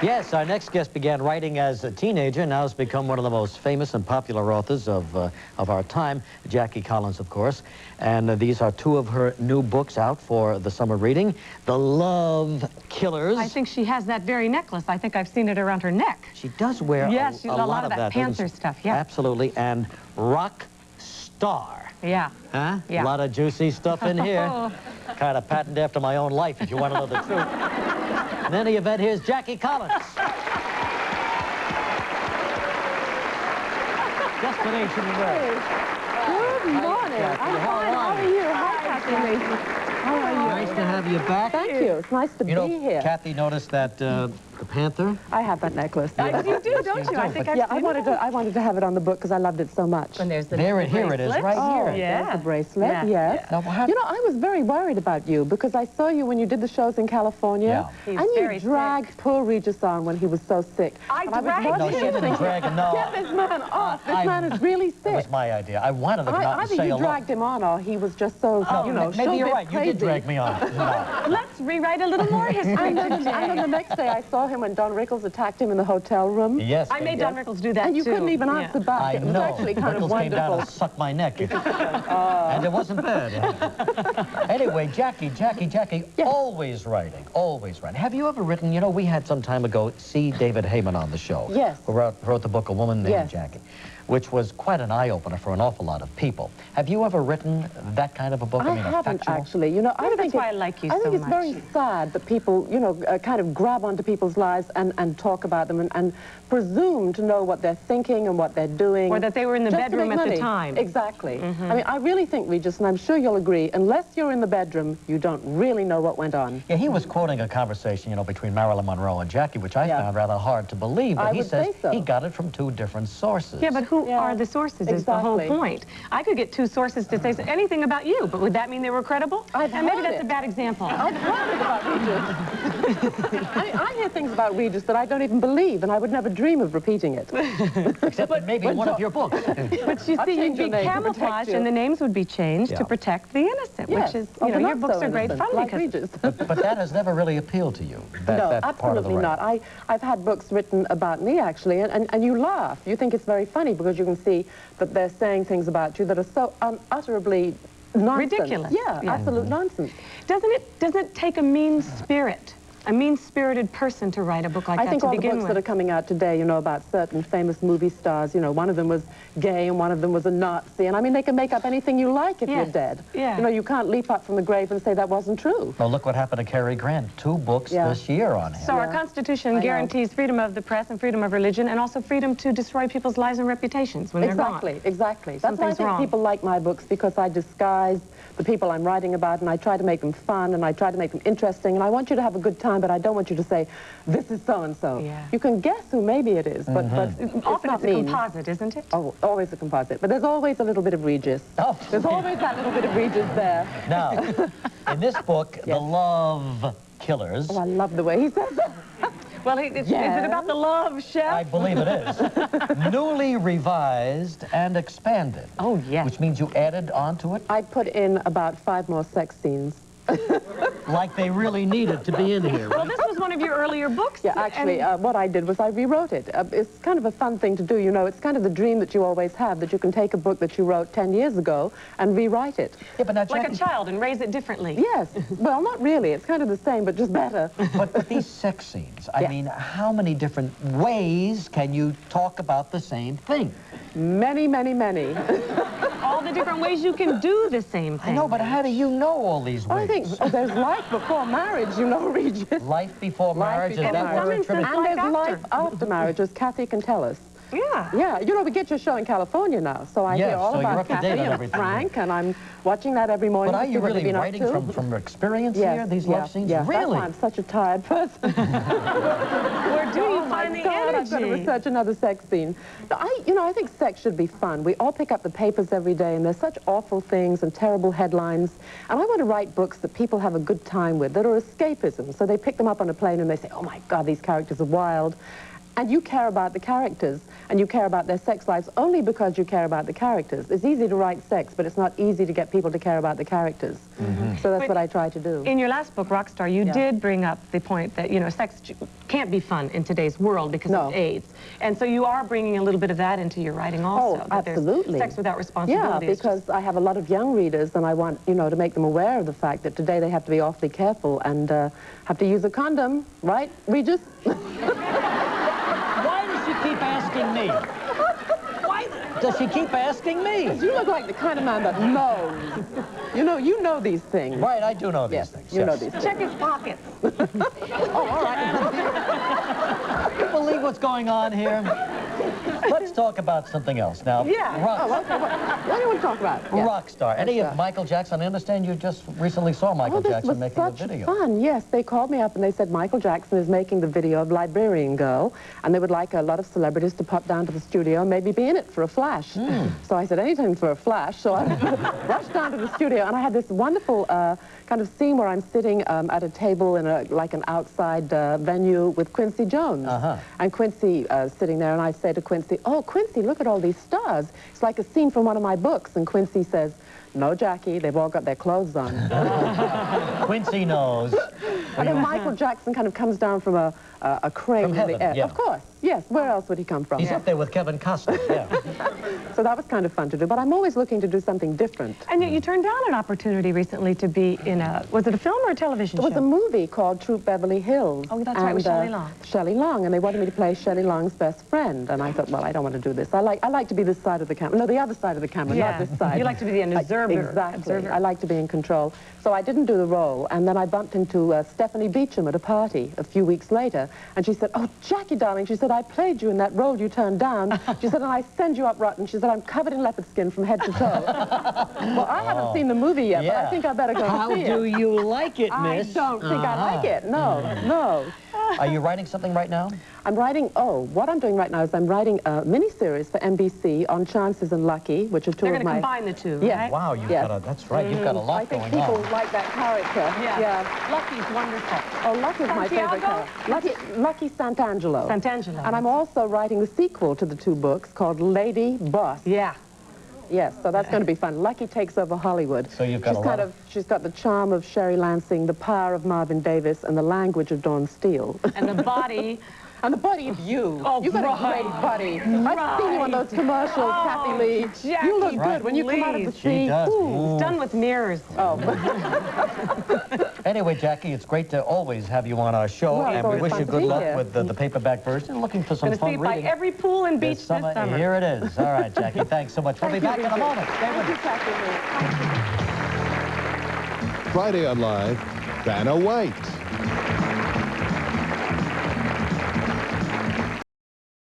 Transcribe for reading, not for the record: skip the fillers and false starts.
Yes, our next guest began writing as a teenager, now has become one of the most famous and popular authors of our time, Jackie Collins, of course. And these are two of her new books out for the summer reading, The Love Killers. I think she has that very necklace. I think I've seen it around her neck. She does wear yes, a lot of that Panther stuff, yeah. Absolutely, and Rock Star. Yeah. Huh? Yeah. A lot of juicy stuff in here. Kind of patterned after my own life, if you want to know the truth. In any event, here's Jackie Collins. Just an ancient word. Good morning. I'm fine. How are you? Hi, Kathie. How are you? Nice to have you back. Thank you. It's nice to be here. Kathy noticed that the Panther. I have that necklace. You do, don't you? I think I've I wanted to have it on the book because I loved it so much. And there's the here it is, right here. Yeah. There's the bracelet, Yeah. yes. Now, You know, I was very worried about you because I saw you when you did the shows in California. Yeah. And you dragged poor Regis on when he was so sick. I dragged him? No, she didn't drag him, no. Get this man off. This man is really sick. That was my idea. I wanted to come out and Either say you hello. dragged him on or he was just so, you know, maybe you're right. crazy. You did drag me on. No. Let's rewrite a little more history And then the next day I saw him when Don Rickles attacked him in the hotel room. Yes. I made Don Rickles do that, And you too. couldn't even answer back. I It was know. actually kind of Rickles came down wonderful. and sucked my neck. And it wasn't bad. Anyway, Jackie, always writing, always writing. Have you ever written, you know, we had some time ago C. David Heyman on the show. Yes. Who wrote the book A Woman Named Yes. Jackie, which was quite an eye-opener for an awful lot of people. Have you ever written that kind of a book? I haven't, actually. You know, I think that's why I like you I think so it's very sad that people, you know, kind of grab onto people's lives and talk about them and presume to know what they're thinking and what they're doing. Or that they were in the just to bedroom make at the money. time. Exactly. I mean, I really think, Regis, and I'm sure you'll agree, unless you're in the bedroom, you don't really know what went on. Yeah, he was quoting a conversation, you know, between Marilyn Monroe and Jackie, which I found rather hard to believe. But he says he got it from two different sources. Yeah, but who are the sources is the whole point. I could get two sources to say anything about you, but would that mean they were credible? And maybe that's a bad example. I've heard it about Regis. I hear things about Regis that I don't even believe, and I would never dream of repeating it. Except that maybe one of your books. But you see, you'd be camouflaged and the names would be changed to protect the innocent, which is, you know, your books are great fun like because... Regis. But that has never really appealed to you, No, that part of the absolutely not. I've had books written about me, actually, and you laugh. You think it's very funny because you can see that they're saying things about you that are so unutterably nonsense. Ridiculous. Yeah, absolute nonsense. Doesn't it take a mean spirit? A mean-spirited person to write a book like that to begin with. I think all the books that are coming out today, you know, about certain famous movie stars, you know, one of them was gay and one of them was a Nazi. And I mean, they can make up anything you like if you're dead. Yeah. You know, you can't leap up from the grave and say that wasn't true. Well, look what happened to Cary Grant. 2 books this year on him. So our Constitution guarantees freedom of the press and freedom of religion and also freedom to destroy people's lives and reputations when they're gone. Exactly. That's why I think people like my books, because I disguise the people I'm writing about and I try to make them fun and I try to make them interesting. And I want you to have a good time, but I don't want you to say, this is so-and-so. Yeah. You can guess who maybe it is, but it's often not it's a composite, isn't it? Oh, always a composite. But there's always a little bit of Regis. Oh. There's always that little bit of Regis there. Now, in this book, The Love Killers... Oh, I love the way he says that. Well, is it about the love, Chef? I believe it is. Newly revised and expanded. Oh, yes. Which means you added onto it? I put in about 5 more sex scenes. Like they really needed to be in here. Well, this was one of your earlier books. Yeah, actually, what I did was I rewrote it. It's kind of a fun thing to do, you know. It's kind of the dream that you always have, that you can take a book that you wrote 10 years ago and rewrite it. Yeah, but now, like a child and raise it differently. Yes. Well, not really. It's kind of the same, but just better. But these sex scenes, I mean, how many different ways can you talk about the same thing? Many, many, many. All the different ways you can do the same thing. I know, but how do you know all these ways? I think there's life before marriage, you know, Regis. Life before marriage, is that what you're attributing? And there's life after marriage, as Kathie can tell us. Yeah. Yeah, you know, we get your show in California now, so I hear all about Kathie and Frank, and I'm watching that every morning. But are you really writing from experience here, these love scenes? Yes, really? that's why I'm such a tired person. Where do you find the energy? I've got to research another sex scene. You know, I think sex should be fun. We all pick up the papers every day, and there's such awful things and terrible headlines. And I want to write books that people have a good time with, that are escapism. So they pick them up on a plane and they say, oh my God, these characters are wild. And you care about the characters, and you care about their sex lives only because you care about the characters. It's easy to write sex, but it's not easy to get people to care about the characters. So that's what I try to do. In your last book, Rockstar, you did bring up the point that, you know, sex can't be fun in today's world because of AIDS. And so you are bringing a little bit of that into your writing also. Oh, absolutely. Sex without responsibility. Yeah, because I have a lot of young readers, and I want, you know, to make them aware of the fact that today they have to be awfully careful and have to use a condom, right, Regis? Why does she keep asking me? Why does she keep asking me? Because you look like the kind of man that knows. You know these things. Right, I do know these things. You know these things. Check his pockets. Oh, all right. Do you believe what's going on here? Let's talk about something else now. Yeah. What do you want to talk about? Rockstar. Any of Michael Jackson? I understand you just recently saw Michael Jackson making a video. This was such fun. Yes, they called me up and they said Michael Jackson is making the video of Librarian Girl, and they would like a lot of celebrities to pop down to the studio and maybe be in it for a flash. So I said, anything for a flash. So I rushed down to the studio, and I had this wonderful kind of scene where I'm sitting at a table in like an outside venue with Quincy Jones. And Quincy sitting there, and I say to Quincy, oh, Quincy, look at all these stars. It's like a scene from one of my books. And Quincy says, no, Jackie, they've all got their clothes on. Quincy knows. And then Michael Jackson kind of comes down from a crane From heaven, in the air. yeah. Of course, yes. Where else would he come from? He's up there with Kevin Costner, So that was kind of fun to do, but I'm always looking to do something different. And yet you turned down an opportunity recently to be in a, was it a film or a television show? It was a movie called Troop Beverly Hills. Oh, that's right, with Shelley Long. Shelley Long, and they wanted me to play Shelley Long's best friend, and I thought, well, I don't want to do this. I like to be this side of the camera. No, the other side of the camera, not this side. You like to be an observer. Exactly. I like to be in control. So I didn't do the role, and then I bumped into Stephanie Beacham at a party a few weeks later, and she said, oh, Jackie, darling, she said, I played you in that role you turned down. She said, and I send you up rotten. She said, I'm covered in leopard skin from head to toe. Well, I haven't seen the movie yet, but I think I better go see it. How do you like it, miss? I don't think I like it. No, no. Are you writing something right now? I'm writing, what I'm doing right now is I'm writing a mini-series for NBC on Chances and Lucky, which are two of my... They're going to combine the two, yes. right? Wow, you've got a, that's right, you've got a lot going on. I think people like that character. Yeah. Lucky's wonderful. Oh, Lucky's my favorite character. Lucky Santangelo. Santangelo. And I'm also writing the sequel to the two books called Lady Boss. Yeah. Yes, so that's going to be fun. Lucky takes over Hollywood. So you've got she's got the charm of Sherry Lansing, the power of Marvin Davis, and the language of Dawn Steele. And the body... And the body of you. Oh, You've got a great body. I've seen you on those commercials, Kathie Lee. Jackie, you look good when you come out of the sea. She does. It's done with mirrors. Oh. Anyway, Jackie, it's great to always have you on our show, and we wish you good luck with the paperback version. Looking for some fun reading. By every pool and beach this summer. Here it is. All right, Jackie, thanks so much. We'll be back in a moment. Stay with us. Thank you, Kathie Lee. Friday on Live, Vanna White.